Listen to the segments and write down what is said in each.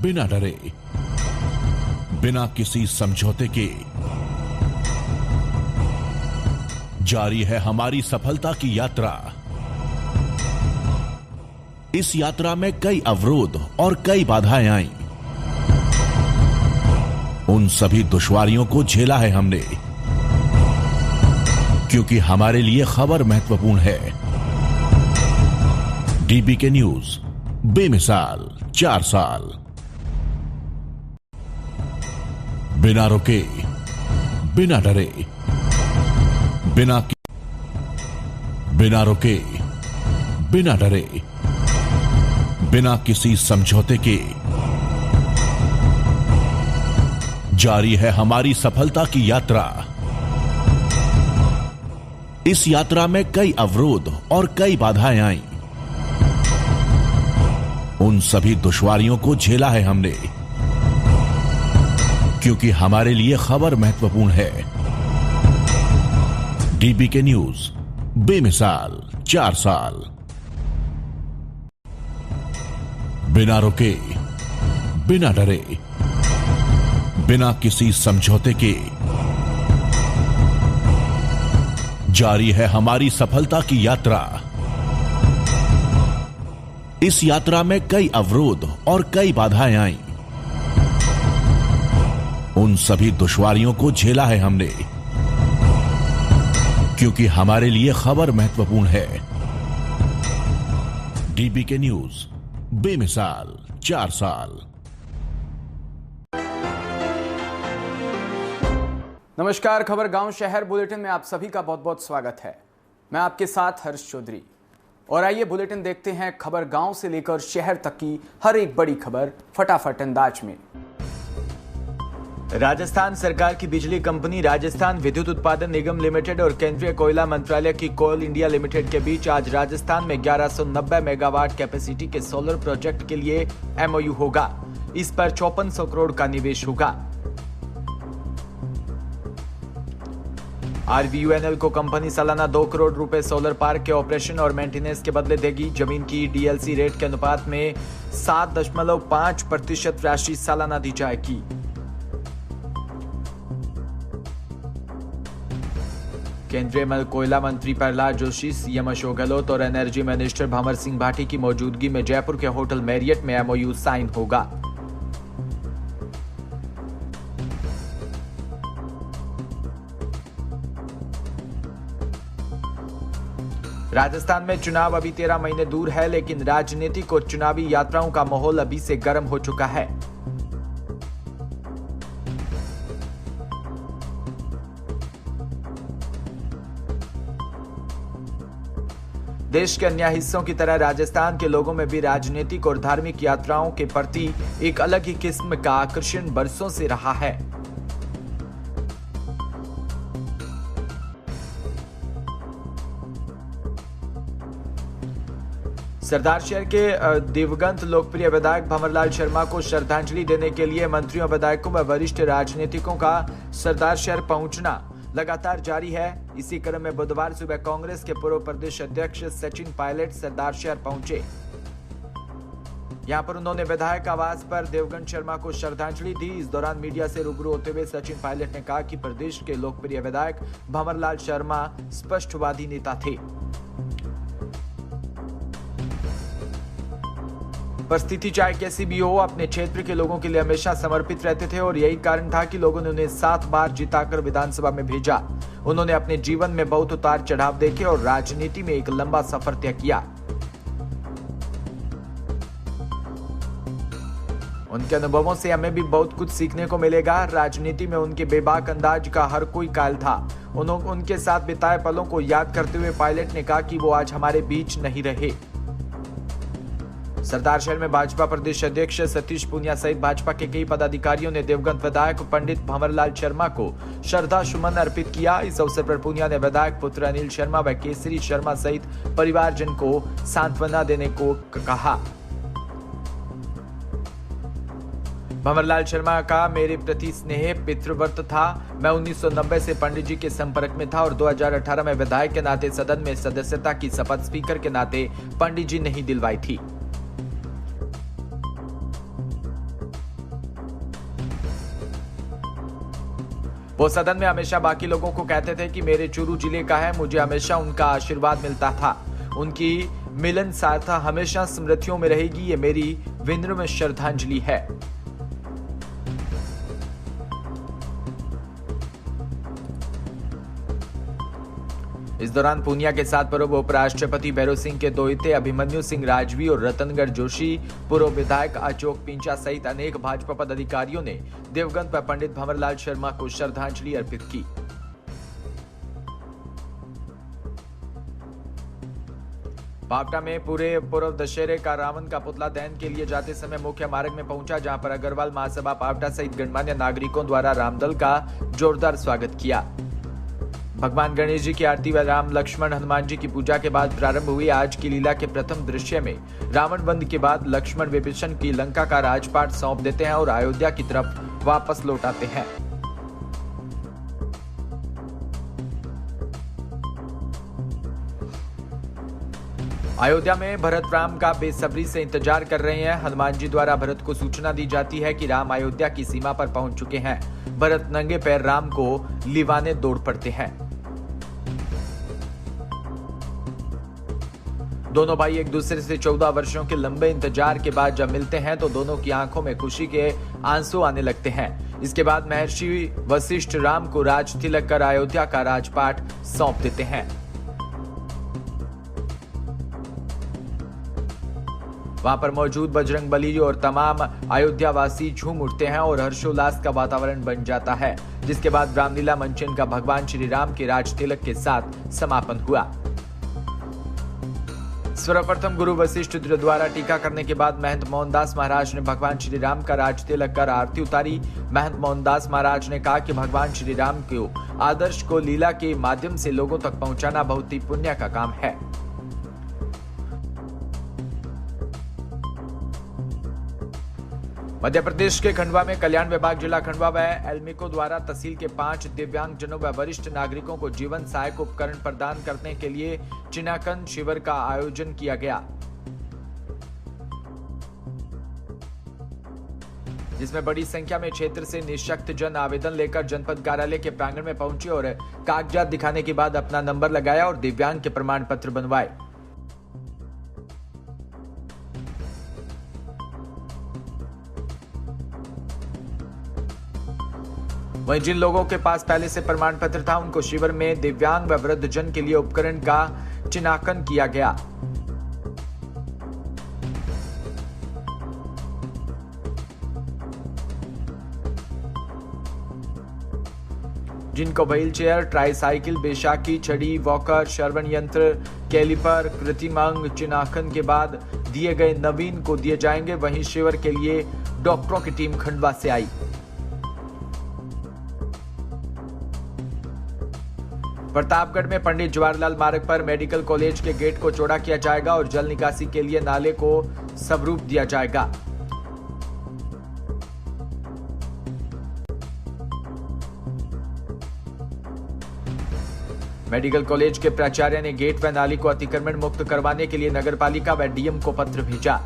बिना डरे, बिना किसी समझौते के जारी है हमारी सफलता की यात्रा। इस यात्रा में कई अवरोध और कई बाधाएं आईं। उन सभी दुश्वारियों को झेला है हमने, क्योंकि हमारे लिए खबर महत्वपूर्ण है। डीबीके न्यूज, बेमिसाल 4 साल। बिना रुके, बिना डरे, बिना रुके, बिना डरे, बिना किसी समझौते के जारी है हमारी सफलता की यात्रा। इस यात्रा में कई अवरोध और कई बाधाएं आईं। उन सभी दुश्वारियों को झेला है हमने, क्योंकि हमारे लिए खबर महत्वपूर्ण है। डीबीके न्यूज, बेमिसाल 4 साल। बिना रुके, बिना डरे, बिना किसी समझौते के जारी है हमारी सफलता की यात्रा। इस यात्रा में कई अवरोध और कई बाधाएं आईं। उन सभी दुश्वारियों को झेला है हमने, क्योंकि हमारे लिए खबर महत्वपूर्ण है। डीबीके न्यूज, बेमिसाल 4 साल। नमस्कार, खबर गांव शहर बुलेटिन में आप सभी का बहुत बहुत स्वागत है। मैं आपके साथ हर्ष चौधरी, और आइए बुलेटिन देखते हैं खबर गांव से लेकर शहर तक की हर एक बड़ी खबर फटाफट अंदाज में। राजस्थान सरकार की बिजली कंपनी राजस्थान विद्युत उत्पादन निगम लिमिटेड और केंद्रीय कोयला मंत्रालय की कोल इंडिया लिमिटेड के बीच आज राजस्थान में 1190 मेगावाट कैपेसिटी के सोलर प्रोजेक्ट के लिए एमओयू होगा। इस पर 5400 करोड़ का निवेश होगा। आरवीयूएनएल को कंपनी सालाना 2 करोड़ रुपए सोलर पार्क के ऑपरेशन और मेंटेनेंस के बदले देगी। जमीन की डीएलसी रेट के अनुपात में 7.5% राशि सालाना दी जाएगी। केंद्रीय कोयला मंत्री प्रहलाद जोशी, सीएम अशोक गहलोत और एनर्जी मिनिस्टर भंवर सिंह भाटी की मौजूदगी में जयपुर के होटल मैरियट में एमओयू साइन होगा। राजस्थान में चुनाव अभी 13 महीने दूर है, लेकिन राजनीतिक और चुनावी यात्राओं का माहौल अभी से गर्म हो चुका है। देश के अन्य हिस्सों की तरह राजस्थान के लोगों में भी राजनीतिक और धार्मिक यात्राओं के प्रति एक अलग ही किस्म का आकर्षण बरसों से रहा है। सरदार शहर के दिवंगत लोकप्रिय विधायक भंवरलाल शर्मा को श्रद्धांजलि देने के लिए मंत्रियों, विधायकों व वरिष्ठ राजनीतिकों का सरदार शहर पहुंचना लगातार जारी है। इसी क्रम में बुधवार सुबह कांग्रेस के पूर्व प्रदेश अध्यक्ष सचिन पायलट सरदार शहर पहुंचे। यहां पर उन्होंने विधायक आवास पर देवगन शर्मा को श्रद्धांजलि दी। इस दौरान मीडिया से रूबरू होते हुए सचिन पायलट ने कहा कि प्रदेश के लोकप्रिय विधायक भंवरलाल शर्मा स्पष्टवादी नेता थे। परिस्थिति चाहे कैसी भी हो, अपने क्षेत्र के लोगों के लिए हमेशा समर्पित रहते थे और यही कारण था कि लोगों ने उन्हें 7 बार जिताकर विधानसभा में भेजा। उन्होंने अपने जीवन में बहुत उतार चढ़ाव देखे और राजनीति में एक लंबा सफर तय किया। उनके अनुभवों से हमें भी बहुत कुछ सीखने को मिलेगा। राजनीति में उनके बेबाक अंदाज का हर कोई कायल था। उनके साथ बिताए पलों को याद करते हुए पायलट ने कहा कि वो आज हमारे बीच नहीं रहे। सरदार शहर में भाजपा प्रदेश अध्यक्ष सतीश पूनिया सहित भाजपा के कई पदाधिकारियों ने दिवंगत विधायक पंडित भंवरलाल शर्मा को श्रद्धा सुमन अर्पित किया। इस अवसर पर पूनिया ने विधायक पुत्र अनिल शर्मा व केसरी शर्मा सहित परिवारजन को सांत्वना देने को कहा। भंवरलाल शर्मा का मेरे प्रति स्नेह पितृव्रत था। मैं 1990 से पंडित जी के संपर्क में था और 2018 में विधायक के नाते सदन में सदस्यता की शपथ स्पीकर के नाते पंडित जी ने ही दिलवाई थी। वो सदन में हमेशा बाकी लोगों को कहते थे कि मेरे चूरू जिले का है, मुझे हमेशा उनका आशीर्वाद मिलता था। उनकी मिलनसारता हमेशा स्मृतियों में रहेगी, ये मेरी विनम्र श्रद्धांजलि है। इस दौरान पूनिया के साथ पूर्व उपराष्ट्रपति भैरों सिंह के दोहिते अभिमन्यु सिंह राजवी और रतनगढ़ जोशी, पूर्व विधायक अशोक पिंचा सहित अनेक भाजपा पदाधिकारियों ने देवगन पर पंडित भंवरलाल शर्मा को श्रद्धांजलि अर्पित की। पावटा में पूरे पूर्व दशहरे का रावण का पुतला दहन के लिए जाते समय मुख्य मार्ग में पहुंचा, जहां पर अग्रवाल महासभा पावटा सहित गणमान्य नागरिकों द्वारा रामदल का जोरदार स्वागत किया। भगवान गणेश जी की आरती व राम लक्ष्मण हनुमान जी की पूजा के बाद प्रारंभ हुई आज की लीला के प्रथम दृश्य में रावण वध के बाद लक्ष्मण विभीषण की लंका का राजपाट सौंप देते हैं और अयोध्या की तरफ वापस लौट आते हैं। अयोध्या में भरत राम का बेसब्री से इंतजार कर रहे हैं। हनुमान जी द्वारा भरत को सूचना दी जाती है कि राम अयोध्या की सीमा पर पहुंच चुके हैं। भरत नंगे पैर राम को लिवाने दौड़ पड़ते हैं। दोनों भाई एक दूसरे से 14 वर्षों के लंबे इंतजार के बाद जब मिलते हैं तो दोनों की आंखों में खुशी के आंसू आने लगते हैं। इसके बाद महर्षि वशिष्ठ राम को राज तिलक कर अयोध्या का राजपाट सौंप देते हैं। वहां पर मौजूद बजरंगबली और तमाम अयोध्या वासी झूम उठते हैं और हर्षोल्लास का वातावरण बन जाता है, जिसके बाद रामलीला मंचन का भगवान श्री राम के राज तिलक के साथ समापन हुआ। सर्वप्रथम गुरु वशिष्ठ द्वारा टीका करने के बाद महंत मोहनदास महाराज ने भगवान श्री राम का राज तिलक कर आरती उतारी। महंत मोहनदास महाराज ने कहा कि भगवान श्री राम के आदर्श को लीला के माध्यम से लोगों तक पहुंचाना बहुत ही पुण्य का काम है। मध्य प्रदेश के खंडवा में कल्याण विभाग जिला खंडवा व एल्मिको द्वारा तहसील के 5 दिव्यांग जनों व वरिष्ठ नागरिकों को जीवन सहायक उपकरण प्रदान करने के लिए चिन्हांकन शिविर का आयोजन किया गया, जिसमें बड़ी संख्या में क्षेत्र से निःशक्त जन आवेदन लेकर जनपद कार्यालय के प्रांगण में पहुंचे और कागजात दिखाने के बाद अपना नंबर लगाया और दिव्यांग के प्रमाण पत्र बनवाए। वहीं जिन लोगों के पास पहले से प्रमाण पत्र था उनको शिविर में दिव्यांग व वृद्धजन के लिए उपकरण का चिन्हांकन किया गया। जिनको व्हील चेयर, ट्राईसाइकिल, बैसाखी, छड़ी, वॉकर, श्रवण यंत्र, कैलिपर, कृत्रिम अंग चिन्हांकन के बाद दिए गए नवीन को दिए जाएंगे। वहीं शिविर के लिए डॉक्टरों की टीम खंडवा से आई। प्रतापगढ़ में पंडित जवाहरलाल मार्ग पर मेडिकल कॉलेज के गेट को चौड़ा किया जाएगा और जल निकासी के लिए नाले को स्वरूप दिया जाएगा। मेडिकल कॉलेज के प्राचार्य ने गेट व नाली को अतिक्रमण मुक्त करवाने के लिए नगरपालिका व डीएम को पत्र भेजा।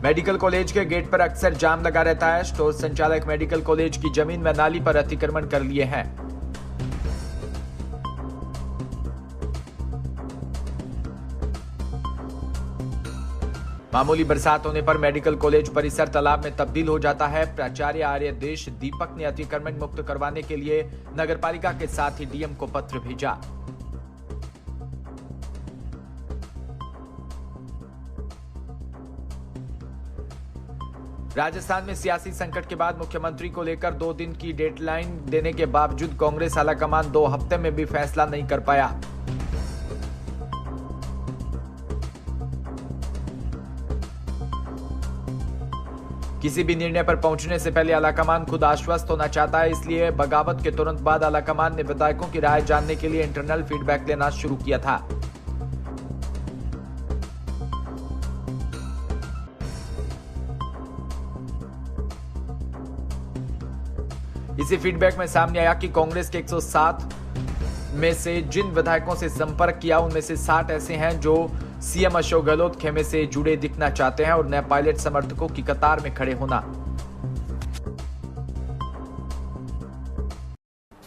मेडिकल कॉलेज के गेट पर अक्सर जाम लगा रहता है। स्टोर संचालक मेडिकल कॉलेज की जमीन व नाली पर अतिक्रमण कर लिए हैं। मामूली बरसात होने पर मेडिकल कॉलेज परिसर तालाब में तब्दील हो जाता है। प्राचार्य आर्यदेश दीपक ने अतिक्रमण मुक्त करवाने के लिए नगरपालिका के साथ ही डीएम को पत्र भेजा। राजस्थान में सियासी संकट के बाद मुख्यमंत्री को लेकर 2 दिन की डेडलाइन देने के बावजूद कांग्रेस आलाकमान 2 हफ्ते में भी फैसला नहीं कर पाया। किसी भी निर्णय पर पहुंचने से पहले आलाकमान खुद आश्वस्त होना चाहता है, इसलिए बगावत के तुरंत बाद आलाकमान ने विधायकों की राय जानने के लिए इंटरनल फीडबैक लेना शुरू किया था। इसी फीडबैक में सामने आया कि कांग्रेस के 107 में से जिन विधायकों से संपर्क किया उनमें से 60 ऐसे हैं जो सीएम अशोक गहलोत खेमे से जुड़े दिखना चाहते हैं और नए पायलट समर्थकों की कतार में खड़े होना।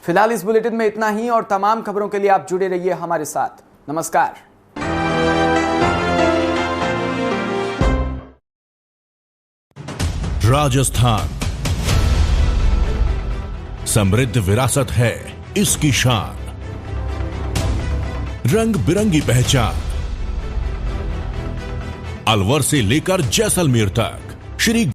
फिलहाल इस बुलेटिन में इतना ही और तमाम खबरों के लिए आप जुड़े रहिए हमारे साथ। नमस्कार। राजस्थान समृद्ध विरासत है इसकी शान, रंग बिरंगी पहचान। अलवर से लेकर जैसलमेर तक श्री